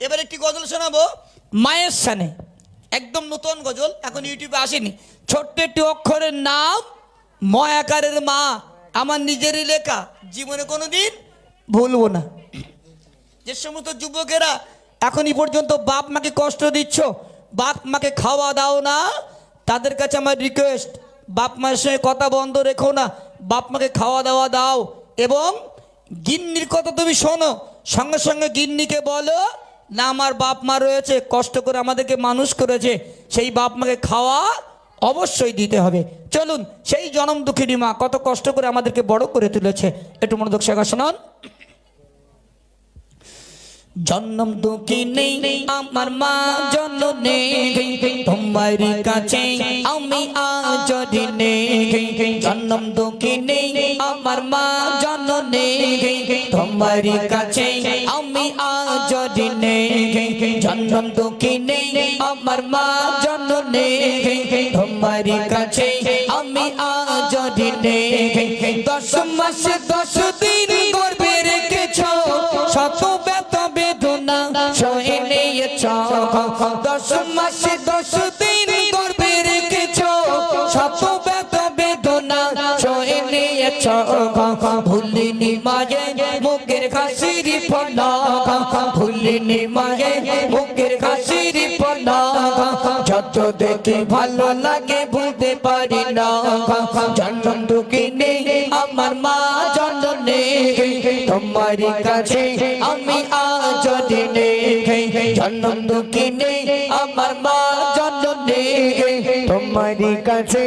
এবার একটি গজল শোনাবো মায়ের সানে, একদম নতুন গজল, এখন ইউটিউবে আসেনি। ছোট্ট একটি অক্ষরের নাম ম আকারের মা, আমার নিজেরই লেখা, জীবনে কোনোদিন ভুলবো না। যে সমস্ত যুবকেরা এখনই পর্যন্ত বাপ মাকে কষ্ট দিচ্ছ, বাপ মাকে খাওয়া দাও না, তাদের কাছে আমার রিকোয়েস্ট, বাপ মায়ের সঙ্গে কথা বন্ধ রেখো না, বাপ মাকে খাওয়া দাওয়া দাও। এবং গিন্নির কথা তুমি শোনো, সঙ্গে সঙ্গে গিন্নিকে বলো না আমার বাপ মা রয়েছে, কষ্ট করে আমাদেরকে মানুষ করেছে, সেই বাপ মাকে খাওয়া অবশ্যই দিতে হবে। চলুন সেই জনম দুঃখিনী মা কত কষ্ট করে আমাদেরকে বড় করে তুলেছে, একটু মনোযোগ শেখা শোনান। জন্ম দুঃখিনী আমার মা জননী, তোমার কাছে আমি আজ ঋণী। জন্ম দুঃখিনী আমার মা জননী, তোমার কাছে আমি আজ ঋণী। জন্ম দুঃখিনী আমার মা জননী, তোমার কাছে আমি আজ ঋণী। 10 মাস 10 দিন গর্ভে রেখেছ, শত ব্যথা বেদনা সয়ে নিয়েছ। 10 মাস 10 দিন গর্ভে রেখেছ, শত ব্যথা বেদনা সয়ে নিয়েছ। ভুলিনি মায়ে মুখের হাসির ফোনা, ভুলিনি মায়ে মুখের হাসির ফোনা। যত দেখে ভালো লাগে ভুলতে পারি না। জন্ম দুঃখিনী আমার মা জননী, তোমার কাছে আমি আজ ঋণী। জন্ম দুঃখিনী আমার মা জননী, তোমার কাছে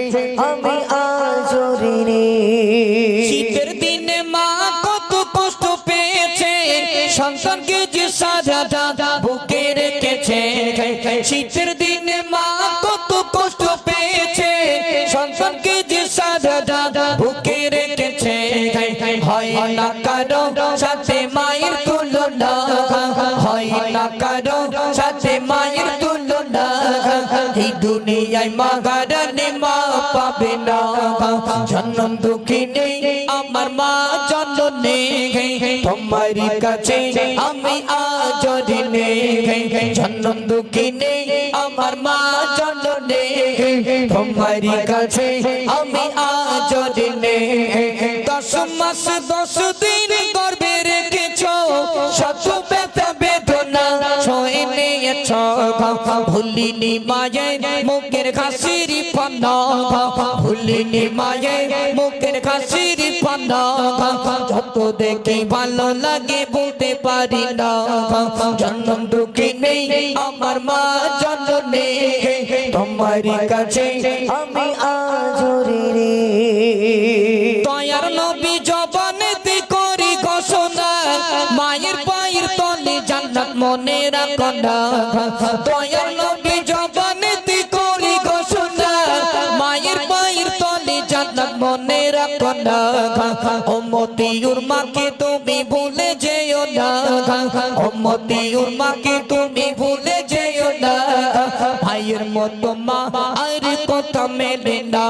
আমি আজ ঋণী। শীতের দিনে মা কত কষ্ট পেয়েছে, সন্তানকে যে সাজাটা বুকে রেখেছে। শীতের দিনে মা কত কষ্ট পেয়েছে, সন্তানকে যে সাজাটা বুকে রেখেছে। হয় না কারো সাথে মায়ের তুলনা, হয় না কারো সাথে মায়ের তুলনা। এই দুনিয়ায় মা গারানে মা পাবে না। জন্ম দুঃখিনী আমার মা জননী, তোমার কাছে আমি আজ ঋণী। জন্ম দুঃখিনী আমার মা জননী, তোমার কাছে আমি আজ ঋণী। 10 মাস 10 দিন গর্ভে রেখেছ, শত ব্যথা বেদনা সয়ে নিয়েছ। ভুলিনি মায়ের মুখের হাসির ফোনা, ভুলিনি মায়ের মুখের হাসির ফোনা। যত দেখে ভালো লাগে বলতে পারি না। জন্ম দুঃখিনী আমার মা জননী, তোমার কাছে আমি আজ ঋণী। দয়ার নবী জবানেতে করি ঘোষণা, মায়ের পায়ের তলে জান্নাত মনে রাখো না। দয়ার নবী জবানেতে করি ঘোষণা, মায়ের পায়ের তলে জান্নাত মনে রাখো না। উম্মতির মাকে তুমি ভুলে যেও না, উম্মতির মাকে তুমি ভুলে যেও না। ভাইয়ের মতো মা আর কথা মেলে না।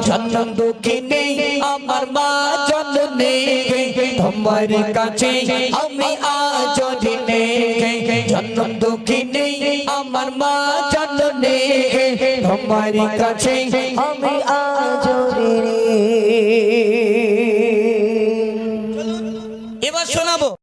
জন্ম দুঃখিনী আমার মা জননী, তোমার কাছে আমি আজ ঋণী। জন্ম দুঃখিনী আমার মা জননী, তোমার কাছে আমি আজ ঋণী।